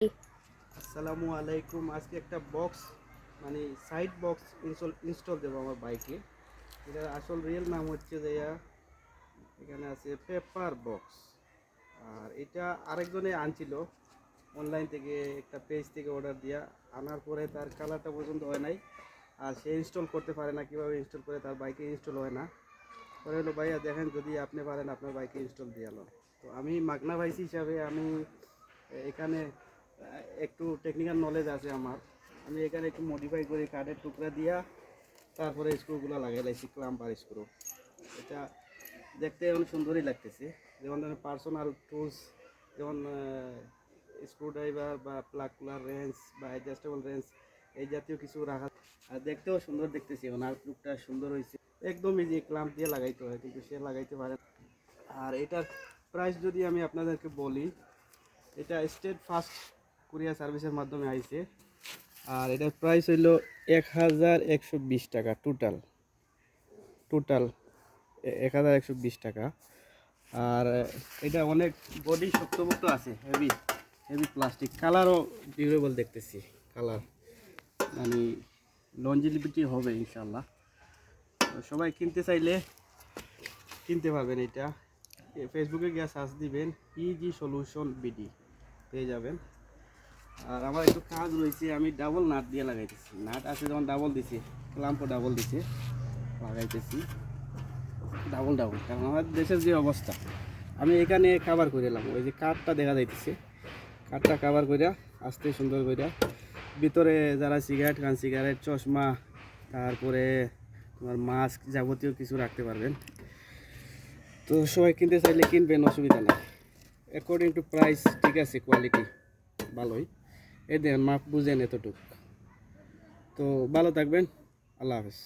আসসালামু আলাইকুম। আজকে একটা বক্স মানে সাইড বক্স ইনস্টল দেবো আমার বাইকে। এটার আসল রিয়েল নাম হচ্ছে যে এখানে আছে পেপার বক্স। আর এটা আরেকজনে আনছিল অনলাইন থেকে, একটা পেজ থেকে অর্ডার দিয়া আনার পরে তার কালারটা পর্যন্ত হয় নাই, আর সে ইনস্টল করতে পারে না। কীভাবে ইনস্টল করে তার বাইকে ইনস্টল হয় না। পরে হলো ভাইয়া দেখেন যদি আপনি পারেন আপনার বাইকে ইনস্টল দিয়ে আলো। তো আমি মাগনা ভাইস হিসাবে আমি এখানে একটু টেকনিক্যাল নলেজ আছে আমার। আমি এখানে একটু মডিফাই করি, কাঠের টুকরা দিয়া তারপরে স্ক্রুগুলো লাগাই লাইছি, ক্লাম্পার স্ক্রু। এটা দেখতে অনেক সুন্দরই লাগতেছে। যেমন ধরেন পার্সোনাল টুলস, যেমন স্ক্রু ড্রাইভার বা প্লাগ কুলার রেঞ্জ বা অ্যাডজাস্টেবল রেঞ্জ, এই জাতীয় কিছু রাখা। আর দেখতেও সুন্দর দেখতেছি, এবং আউটলুকটা সুন্দর হয়েছে। একদম ইজি, ক্লাম্প দিয়ে লাগাইতে হয়, কিন্তু সে লাগাইতে পারে। আর এটার প্রাইস যদি আমি আপনাদেরকে বলি, এটা স্টেট ফার্স্ট কুরিয়ার সার্ভিসের মাধ্যমে আইছে। আর এটার প্রাইস হইল 1120 টাকা। টোটাল 1120 টাকা। আর এটা অনেক বডি শক্তপোক্ত আছে, হেভি হেভি প্লাস্টিক। কালারও ডিউরেবল দেখতেছি, কালার মানে লঞ্জিভিটি হবে ইনশাল্লাহ। সবাই কিনতে চাইলে কিনতে পারবেন। এটা ফেসবুকে গিয়ে সার্চ দিবেন, ইজি সলিউশন বিডি, পেয়ে যাবেন। আর আমার একটু কাজ রয়েছে, আমি ডাবল নাট দিয়ে লাগাইতেছি। নাট আছে যেমন ডাবল দিছি, ক্লাম্পও ডাবল দিছে, লাগাইতেছি ডাবল ডাবল। কারণ আমার দেশের যে অবস্থা, আমি এখানে কাভার করে এলাম। ওই যে কাঠটা দেখা যাইতেছে, কাঠটা কাভার করে আস্তে সুন্দর করে ভিতরে যারা সিগারেট খান, সিগারেট, চশমা, তারপরে তোমার মাস্ক, যাবতীয় কিছু রাখতে পারবেন। তো সবাই কিনতে চাইলে কিনবেন, অসুবিধা নেই। অ্যাকর্ডিং টু প্রাইস ঠিক আছে, কোয়ালিটি ভালোই। এই দেখেন, মাপ বুঝেন এতটুকু। তো ভালো থাকবেন, আল্লাহ হাফেজ।